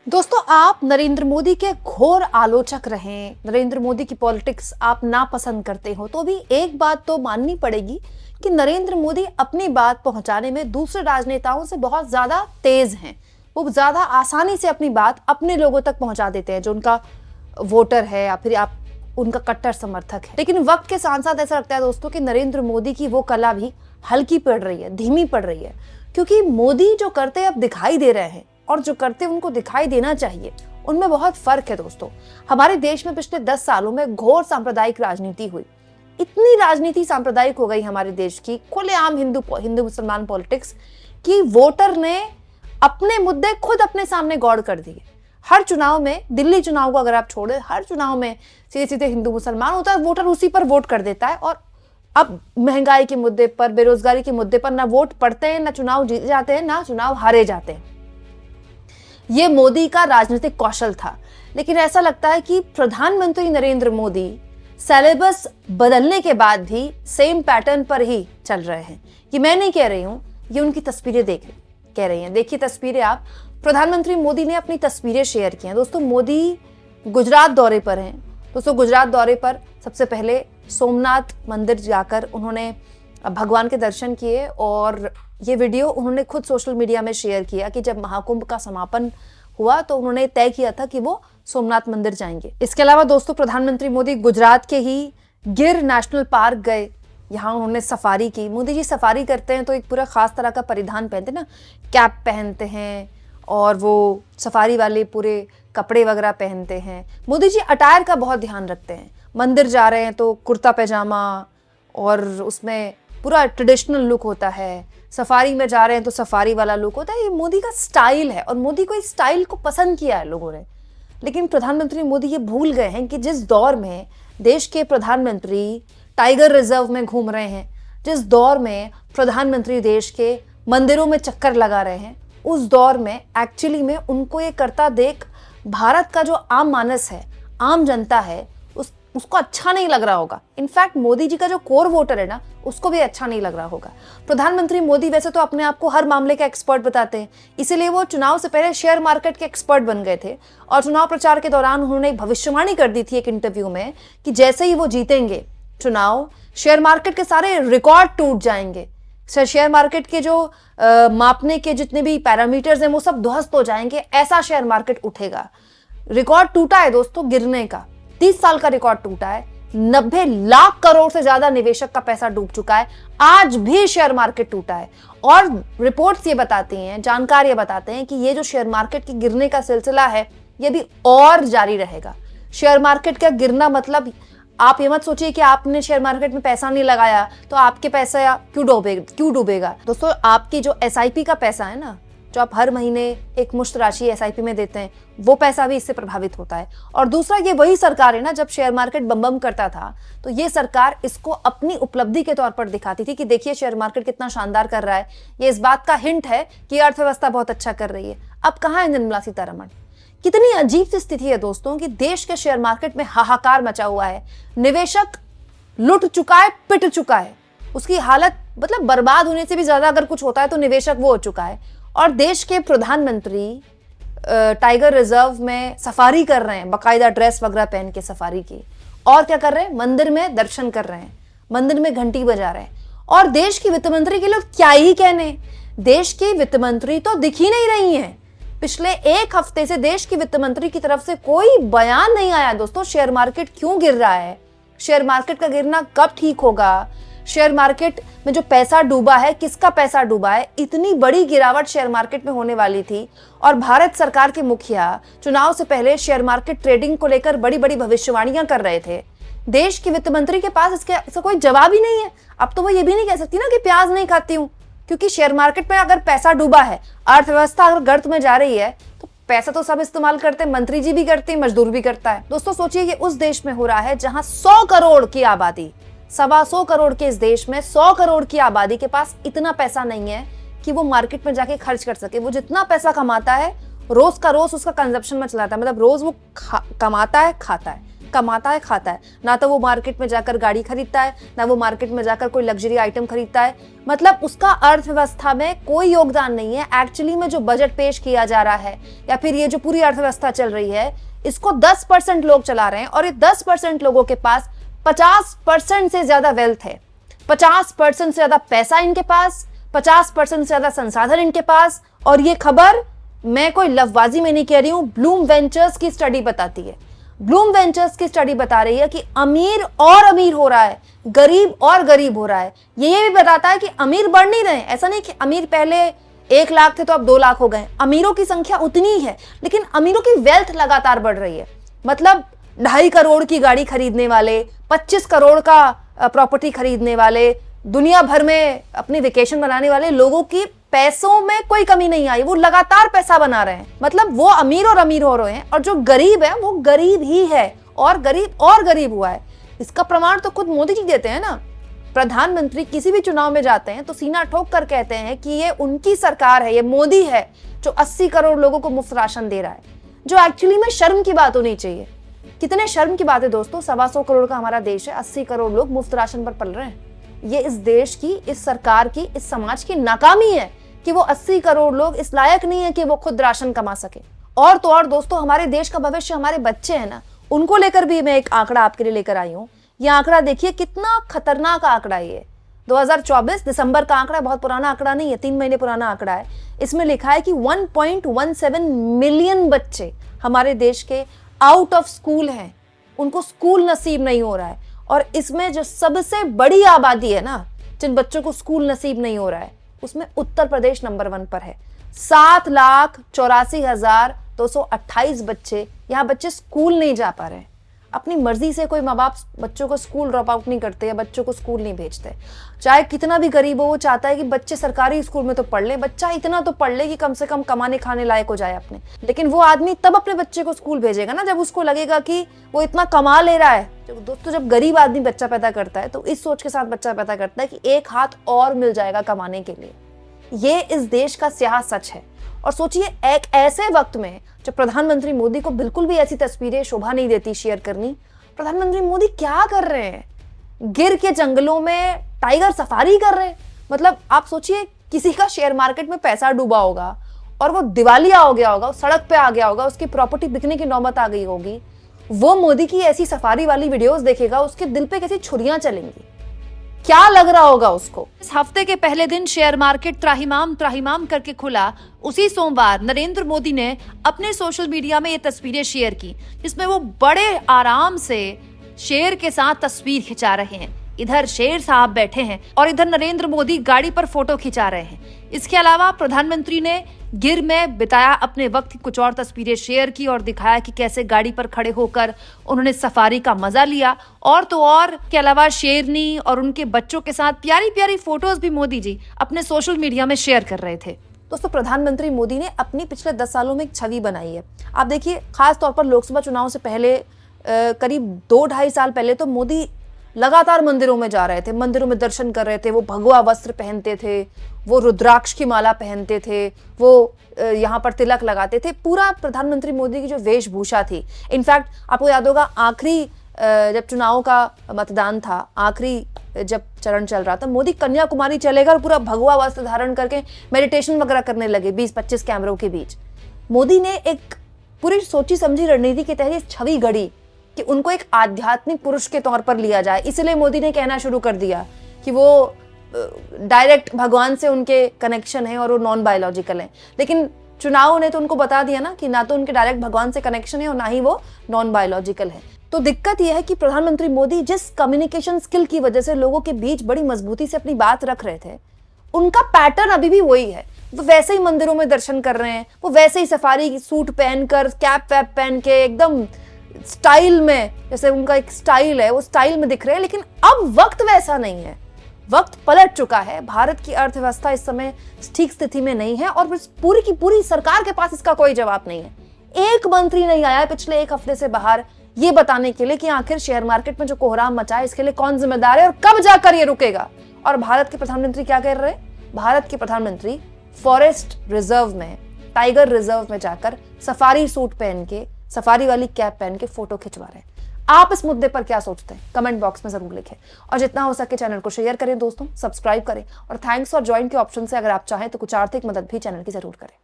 दोस्तों, आप नरेंद्र मोदी के घोर आलोचक रहें, नरेंद्र मोदी की पॉलिटिक्स आप ना पसंद करते हो, तो भी एक बात तो माननी पड़ेगी कि नरेंद्र मोदी अपनी बात पहुंचाने में दूसरे राजनेताओं से बहुत ज्यादा तेज हैं। वो ज्यादा आसानी से अपनी बात अपने लोगों तक पहुंचा देते हैं, जो उनका वोटर है या फिर आप उनका कट्टर समर्थक है। लेकिन वक्त के साथ साथ ऐसा लगता है दोस्तों कि नरेंद्र मोदी की वो कला भी हल्की पड़ रही है, धीमी पड़ रही है, क्योंकि मोदी जो करते अब दिखाई दे रहे हैं और जो करते उनको दिखाई देना चाहिए, उनमें बहुत फर्क है दोस्तों। हमारे देश में पिछले 10 सालों में घोर सांप्रदायिक राजनीति हुई। इतनी राजनीति सांप्रदायिक हो गई हमारे देश की, खुलेआम हिंदू मुसलमान पॉलिटिक्स, कि वोटर ने अपने मुद्दे खुद अपने सामने गौड़ कर दिए। हर चुनाव में, दिल्ली चुनाव को अगर आप छोड़े, हर चुनाव में सीधे सीधे हिंदू मुसलमान होता है, वोटर उसी पर वोट कर देता है। और अब महंगाई के मुद्दे पर, बेरोजगारी के मुद्दे पर ना वोट पड़ते हैं, ना चुनाव जीते जाते हैं, ना चुनाव हारे जाते हैं। ये मोदी का राजनीतिक कौशल था। लेकिन ऐसा लगता है कि प्रधानमंत्री नरेंद्र मोदी सिलेबस बदलने के बाद भी सेम पैटर्न पर ही चल रहे हैं। ये मैं नहीं कह रही हूं, ये उनकी तस्वीरें कह रही हैं। देखिए तस्वीरें आप, प्रधानमंत्री मोदी ने अपनी तस्वीरें शेयर की हैं। दोस्तों, मोदी गुजरात दौरे पर हैं। दोस्तों, गुजरात दौरे पर सबसे पहले सोमनाथ मंदिर जाकर उन्होंने भगवान के दर्शन किए, और ये वीडियो उन्होंने खुद सोशल मीडिया में शेयर किया कि जब महाकुंभ का समापन हुआ तो उन्होंने तय किया था कि वो सोमनाथ मंदिर जाएंगे। इसके अलावा दोस्तों, प्रधानमंत्री मोदी गुजरात के ही गिर नेशनल पार्क गए, यहाँ उन्होंने सफारी की। मोदी जी सफारी करते हैं तो एक पूरा खास तरह का परिधान पहनते हैं ना, कैप पहनते हैं और वो सफारी वाले पूरे कपड़े वगैरह पहनते हैं। मोदी जी अटायर का बहुत ध्यान रखते हैं। मंदिर जा रहे हैं तो कुर्ता पैजामा और उसमें पूरा ट्रेडिशनल लुक होता है, सफारी में जा रहे हैं तो सफारी वाला लुक होता है। ये मोदी का स्टाइल है और मोदी को इस स्टाइल को पसंद किया है लोगों ने। लेकिन प्रधानमंत्री मोदी ये भूल गए हैं कि जिस दौर में देश के प्रधानमंत्री टाइगर रिजर्व में घूम रहे हैं, जिस दौर में प्रधानमंत्री देश के मंदिरों में चक्कर लगा रहे हैं, उस दौर में एक्चुअली में उनको ये करता देख भारत का जो आम मानस है, आम जनता है, उसको अच्छा नहीं लग रहा होगा। इनफैक्ट मोदी जी का जो कोर वोटर है ना, उसको भी अच्छा नहीं लग रहा होगा। प्रधानमंत्री मोदी वैसे तो अपने आप को हर मामले का एक्सपर्ट बताते हैं, इसीलिए वो चुनाव से पहले शेयर मार्केट के एक्सपर्ट बन गए थे। और चुनाव प्रचार के दौरान उन्होंने एक भविष्यवाणी कर दी थी एक इंटरव्यू में कि जैसे ही वो जीतेंगे चुनाव, शेयर मार्केट के सारे रिकॉर्ड टूट जाएंगे। शेयर मार्केट के जो मापने के जितने भी पैरामीटर्स हैं वो सब ध्वस्त हो जाएंगे, ऐसा शेयर मार्केट उठेगा। रिकॉर्ड टूटा है दोस्तों गिरने का, 30 साल का रिकॉर्ड टूटा है। 90 लाख करोड़ से ज्यादा निवेशक का पैसा डूब चुका है। आज भी शेयर मार्केट टूटा है और रिपोर्ट्स ये बताती हैं, जानकार ये बताते हैं कि ये जो शेयर मार्केट के गिरने का सिलसिला है, ये भी और जारी रहेगा। शेयर मार्केट का गिरना मतलब आप ये मत सोचिए कि आपने शेयर मार्केट में पैसा नहीं लगाया तो आपके पैसा क्यों डूबेगा। दोस्तों, आपकी जो एसआईपी का पैसा है ना, जो आप हर महीने एक मुश्त राशि एसआईपी में देते हैं, वो पैसा भी इससे प्रभावित होता है। और दूसरा, ये वही सरकार है ना, जब शेयर मार्केट बम करता था तो ये सरकार इसको अपनी उपलब्धि के तौर पर दिखाती थी कि देखिए शेयर मार्केट कितना शानदार कर रहा है, ये इस बात का हिंट है कि अर्थव्यवस्था बहुत अच्छा कर रही है। अब कहाँ है निर्मला सीतारमण? कितनी अजीब सी स्थिति है दोस्तों कि देश के शेयर मार्केट में हाहाकार मचा हुआ है। निवेशक लुट चुका है, पिट चुका है, उसकी हालत मतलब बर्बाद होने से भी ज्यादा अगर कुछ होता है तो निवेशक वो हो चुका है। और देश के प्रधानमंत्री टाइगर रिजर्व में सफारी कर रहे हैं, बाकायदा ड्रेस वगैरह पहन के सफारी की। और क्या कर रहे हैं? मंदिर में दर्शन कर रहे हैं, मंदिर में घंटी बजा रहे हैं। और देश की वित्त मंत्री के लोग क्या ही कहने, देश की वित्त मंत्री तो दिख ही नहीं रही हैं। पिछले एक हफ्ते से देश की वित्त मंत्री की तरफ से कोई बयान नहीं आया दोस्तों, शेयर मार्केट क्यों गिर रहा है, शेयर मार्केट का गिरना कब ठीक होगा, शेयर मार्केट में जो पैसा डूबा है किसका पैसा डूबा है। इतनी बड़ी गिरावट शेयर मार्केट में होने वाली थी और भारत सरकार के मुखिया चुनाव से पहले शेयर मार्केट ट्रेडिंग को लेकर बड़ी बड़ी भविष्यवाणियां कर रहे थे। देश की वित्त मंत्री के पास इसका कोई जवाब ही नहीं है। अब तो वो ये भी नहीं कह सकती ना कि प्याज नहीं खाती हूं, क्योंकि शेयर मार्केट में अगर पैसा डूबा है, अर्थव्यवस्था अगर गर्त में जा रही है, तो पैसा तो सब इस्तेमाल करते हैं, मंत्री जी भी करते हैं, मजदूर भी करता है। दोस्तों सोचिए, ये उस देश में हो रहा है जहां 100 करोड़ की आबादी, 125 करोड़ के इस देश में 100 करोड़ की आबादी के पास इतना पैसा नहीं है कि वो मार्केट में जाके खर्च कर सके। वो जितना पैसा कमाता है रोज का रोज उसका कंजप्शन में चलाता है, मतलब रोज वो कमाता है, खाता है, कमाता है खाता है, ना तो वो मार्केट में जाकर गाड़ी खरीदता है, ना वो मार्केट में जाकर कोई लग्जरी आइटम खरीदता है। मतलब उसका अर्थव्यवस्था में कोई योगदान नहीं है। एक्चुअली में जो बजट पेश किया जा रहा है या फिर ये जो पूरी अर्थव्यवस्था चल रही है, इसको 10% लोग चला रहे हैं और ये 10% लोगों के पास 50% से ज्यादा वेल्थ है, 50% से ज्यादा पैसा इनके पास, 50% से ज्यादा संसाधन इनके पास। और ये खबर मैं कोई लफबाजी में नहीं कह रही हूं, ब्लूम वेंचर्स की स्टडी बताती है। ब्लूम वेंचर्स की स्टडी बता रही है कि अमीर और अमीर हो रहा है, गरीब और गरीब हो रहा है। ये भी बताता है कि अमीर बढ़ नहीं रहे। ऐसा नहीं कि अमीर पहले 1 लाख थे तो अब 2 लाख हो गए। अमीरों की संख्या उतनी ही है, लेकिन अमीरों की वेल्थ लगातार बढ़ रही है। मतलब 2.5 करोड़ की गाड़ी खरीदने वाले, 25 करोड़ का प्रॉपर्टी खरीदने वाले, दुनिया भर में अपनी वेकेशन बनाने वाले लोगों की पैसों में कोई कमी नहीं आई। वो लगातार पैसा बना रहे हैं। मतलब वो अमीर और अमीर हो रहे हैं और जो गरीब है वो गरीब ही है और गरीब हुआ है। इसका प्रमाण तो खुद मोदी जी देते हैं ना। प्रधानमंत्री किसी भी चुनाव में जाते हैं तो सीना ठोक कर कहते हैं कि ये उनकी सरकार है, ये मोदी है जो 80 करोड़ लोगों को मुफ्त राशन दे रहा है, जो एक्चुअली में शर्म की बात होनी चाहिए। कितने शर्म की बात है दोस्तों, 125 करोड़ का हमारा देश है, 80 करोड़ लोग मुफ्त राशन पर पल रहे हैं। ये इस देश की, इस सरकार की, इस समाज की नाकामी है कि वो 80 करोड़ लोग इस लायक नहीं है कि वो खुद राशन कमा सके। और तो और दोस्तों, हमारे देश का भविष्य हमारे बच्चे हैं ना, उनको लेकर भी मैं एक आंकड़ा आपके लिए लेकर आई हूं। ये आंकड़ा देखिए कितना खतरनाक आंकड़ा है। 2024 दिसंबर का आंकड़ा, बहुत पुराना आंकड़ा नहीं है, 3 महीने पुराना आंकड़ा है। इसमें लिखा है कि 1.17 मिलियन बच्चे हमारे देश के आउट ऑफ स्कूल हैं, उनको स्कूल नसीब नहीं हो रहा है। और इसमें जो सबसे बड़ी आबादी है ना, जिन बच्चों को स्कूल नसीब नहीं हो रहा है, उसमें उत्तर प्रदेश नंबर 1 पर है। 7,84,228 बच्चे, यहाँ बच्चे स्कूल नहीं जा पा रहे हैं। अपनी मर्जी से कोई माँ बाप बच्चों को स्कूल ड्रॉप आउट नहीं करते या बच्चों को स्कूल नहीं भेजते। चाहे कितना भी गरीब हो, वो चाहता है कि बच्चे सरकारी स्कूल में तो पढ़ ले, बच्चा इतना तो पढ़ ले कि कम से कम कमाने खाने लायक हो जाए अपने। लेकिन वो आदमी तब अपने बच्चे को स्कूल भेजेगा ना जब उसको लगेगा कि वो इतना कमा ले रहा है। दोस्तों, जब गरीब आदमी बच्चा पैदा करता है तो इस सोच के साथ बच्चा पैदा करता है कि एक हाथ और मिल जाएगा कमाने के लिए। ये इस देश का स्याह सच है। और सोचिए, एक ऐसे वक्त में जब प्रधानमंत्री मोदी को बिल्कुल भी ऐसी तस्वीरें शोभा नहीं देती शेयर करनी, प्रधानमंत्री मोदी क्या कर रहे हैं? गिर के जंगलों में टाइगर सफारी कर रहे हैं। मतलब आप सोचिए, किसी का शेयर मार्केट में पैसा डूबा होगा और वो दिवालिया हो गया होगा, सड़क पे आ गया होगा, उसकी प्रॉपर्टी बिकने की नौबत आ गई होगी। वो मोदी की ऐसी सफारी वाली वीडियोस देखेगा, उसके दिल पे कैसी छुरियां चलेंगी, क्या लग रहा होगा उसको। इस हफ्ते के पहले दिन शेयर मार्केट त्राहिमाम करके खुला। उसी सोमवार नरेंद्र मोदी ने अपने सोशल मीडिया में ये तस्वीरें शेयर की, जिसमें वो बड़े आराम से शेर के साथ तस्वीर खिंचा रहे हैं। इधर शेर साहब बैठे हैं और इधर नरेंद्र मोदी गाड़ी पर फोटो खिंचा रहे हैं। इसके अलावा प्रधानमंत्री ने गिर में बिताया अपने वक्त की कुछ और तस्वीरें शेयर की और दिखाया कि कैसे गाड़ी पर खड़े होकर उन्होंने सफारी का मजा लिया। और तो और के अलावा शेरनी और उनके बच्चों के साथ प्यारी प्यारी फोटोज भी मोदी जी अपने सोशल मीडिया में शेयर कर रहे थे। दोस्तों, प्रधानमंत्री मोदी ने अपनी पिछले 10 सालों में एक छवि बनाई है। आप देखिए, खास तौर पर लोकसभा चुनाव से पहले करीब 2-2.5 साल पहले तो मोदी लगातार मंदिरों में जा रहे थे, मंदिरों में दर्शन कर रहे थे। वो भगवा वस्त्र पहनते थे, वो रुद्राक्ष की माला पहनते थे, वो यहाँ पर तिलक लगाते थे। पूरा प्रधानमंत्री मोदी की जो वेशभूषा थी, इनफैक्ट आपको याद होगा आखिरी जब चुनाव का मतदान था, आखिरी जब चरण चल रहा था, मोदी कन्याकुमारी चले गए और पूरा भगवा वस्त्र धारण करके मेडिटेशन वगैरह करने लगे 20-25 कैमरों के बीच। मोदी ने एक पूरी सोची समझी रणनीति के तहत छवि गढ़ी कि उनको एक आध्यात्मिक पुरुष के तौर पर लिया जाए। इसलिए मोदी ने कहना शुरू कर दिया कि वो डायरेक्ट भगवान से उनके कनेक्शन है और वो नॉन बायोलॉजिकल है। लेकिन चुनाव ने तो उनको बता दिया ना कि ना तो उनके डायरेक्ट भगवान से कनेक्शन है और ना ही वो नॉन बायोलॉजिकल है। तो दिक्कत यह है कि प्रधानमंत्री मोदी जिस कम्युनिकेशन स्किल की वजह से लोगों के बीच बड़ी मजबूती से अपनी बात रख रहे थे, उनका पैटर्न अभी भी वही है। वो वैसे ही मंदिरों में दर्शन कर रहे हैं, वो वैसे ही सफारी सूट पहनकर, कैप वैप पहन के एकदम स्टाइल में, जैसे उनका एक स्टाइल है, वो स्टाइल में दिख रहे हैं। लेकिन अब वक्त वैसा नहीं है, वक्त पलट चुका है। भारत की अर्थव्यवस्था इस समय ठीक स्थिति में नहीं है और पूरी की पूरी सरकार के पास इसका कोई जवाब नहीं है। एक मंत्री नहीं आया पिछले 1 हफ्ते से बाहर ये बताने के लिए कि आखिर शेयर मार्केट में जो कोहराम मचा है इसके लिए कौन जिम्मेदार है और कब जाकर ये रुकेगा। और भारत के प्रधानमंत्री क्या कर रहे हैं? भारत के प्रधानमंत्री फॉरेस्ट रिजर्व में, टाइगर रिजर्व में जाकर सफारी सूट पहन के, सफारी वाली कैप पहन के फोटो खिंचवा रहे हैं। आप इस मुद्दे पर क्या सोचते हैं कमेंट बॉक्स में जरूर लिखें, और जितना हो सके चैनल को शेयर करें दोस्तों, सब्सक्राइब करें, और थैंक्स और ज्वाइन के ऑप्शन से अगर आप चाहें तो कुछ आर्थिक मदद भी चैनल की जरूर करें।